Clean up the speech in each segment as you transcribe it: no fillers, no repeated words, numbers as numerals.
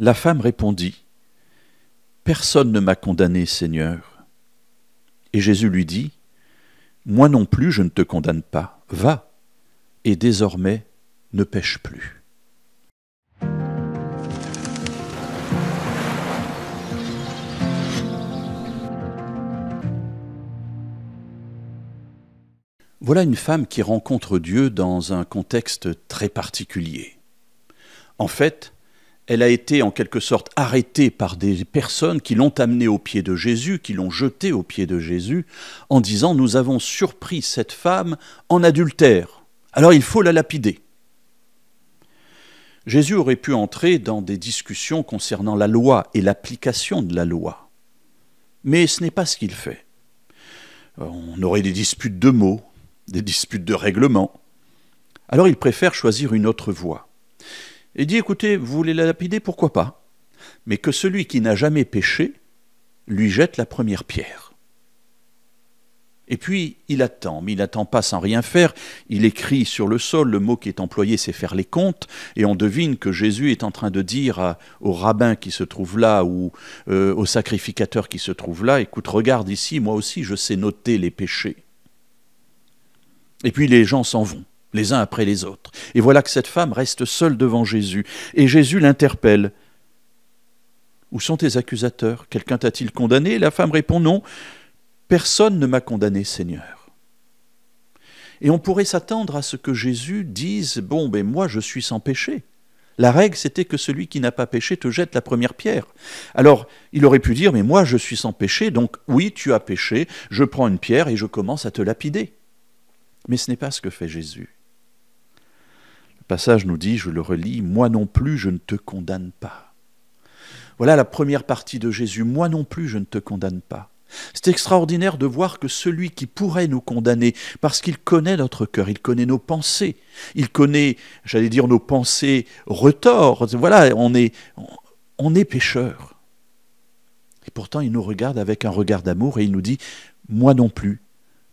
La femme répondit, « Personne ne m'a condamné, Seigneur. » Et Jésus lui dit, « Moi non plus je ne te condamne pas. Va, et désormais ne pêche plus. » Voilà une femme qui rencontre Dieu dans un contexte très particulier. En fait, elle a été en quelque sorte arrêtée par des personnes qui l'ont amenée aux pieds de Jésus, qui l'ont jetée aux pieds de Jésus, en disant « Nous avons surpris cette femme en adultère, alors il faut la lapider ». Jésus aurait pu entrer dans des discussions concernant la loi et l'application de la loi. Mais ce n'est pas ce qu'il fait. On aurait des disputes de mots, des disputes de règlement. Alors il préfère choisir une autre voie. Il dit, écoutez, vous voulez la lapider, pourquoi pas? Mais que celui qui n'a jamais péché lui jette la première pierre. Et puis il attend, mais il n'attend pas sans rien faire. Il écrit sur le sol, le mot qui est employé, c'est faire les comptes, et on devine que Jésus est en train de dire au rabbin qui se trouve là, ou au sacrificateur qui se trouve là, écoute, regarde ici, moi aussi je sais noter les péchés. Et puis les gens s'en vont, les uns après les autres. Et voilà que cette femme reste seule devant Jésus. Et Jésus l'interpelle. « Où sont tes accusateurs? Quelqu'un t'a-t-il condamné ?» Et la femme répond « Non, personne ne m'a condamné, Seigneur. » Et on pourrait s'attendre à ce que Jésus dise « Bon, ben moi je suis sans péché. » La règle, c'était que celui qui n'a pas péché te jette la première pierre. Alors, il aurait pu dire « Mais moi je suis sans péché, donc oui, tu as péché, je prends une pierre et je commence à te lapider. » Mais ce n'est pas ce que fait Jésus. Le passage nous dit, je le relis, « Moi non plus, je ne te condamne pas. » Voilà la première partie de Jésus, « Moi non plus, je ne te condamne pas. » C'est extraordinaire de voir que celui qui pourrait nous condamner, parce qu'il connaît notre cœur, il connaît nos pensées, il connaît, j'allais dire, nos pensées retors. Voilà, on est pécheurs. Et pourtant, il nous regarde avec un regard d'amour et il nous dit, « Moi non plus,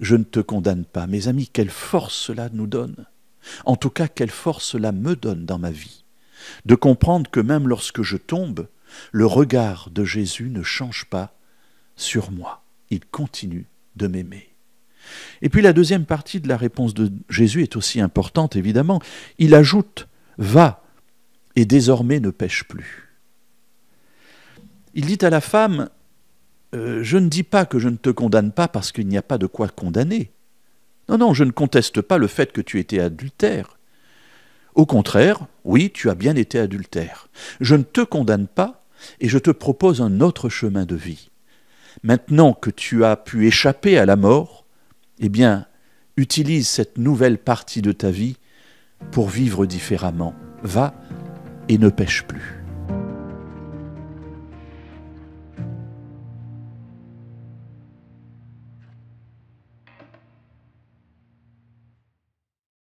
je ne te condamne pas. » Mes amis, quelle force cela nous donne. En tout cas, quelle force cela me donne dans ma vie. De comprendre que même lorsque je tombe, le regard de Jésus ne change pas sur moi. Il continue de m'aimer. Et puis la deuxième partie de la réponse de Jésus est aussi importante, évidemment. Il ajoute « Va, et désormais ne pêche plus. » Il dit à la femme, je ne dis pas que je ne te condamne pas parce qu'il n'y a pas de quoi condamner. Non, non, je ne conteste pas le fait que tu étais adultère. Au contraire, oui, tu as bien été adultère. Je ne te condamne pas et je te propose un autre chemin de vie. Maintenant que tu as pu échapper à la mort, eh bien, utilise cette nouvelle partie de ta vie pour vivre différemment. Va et ne pêche plus.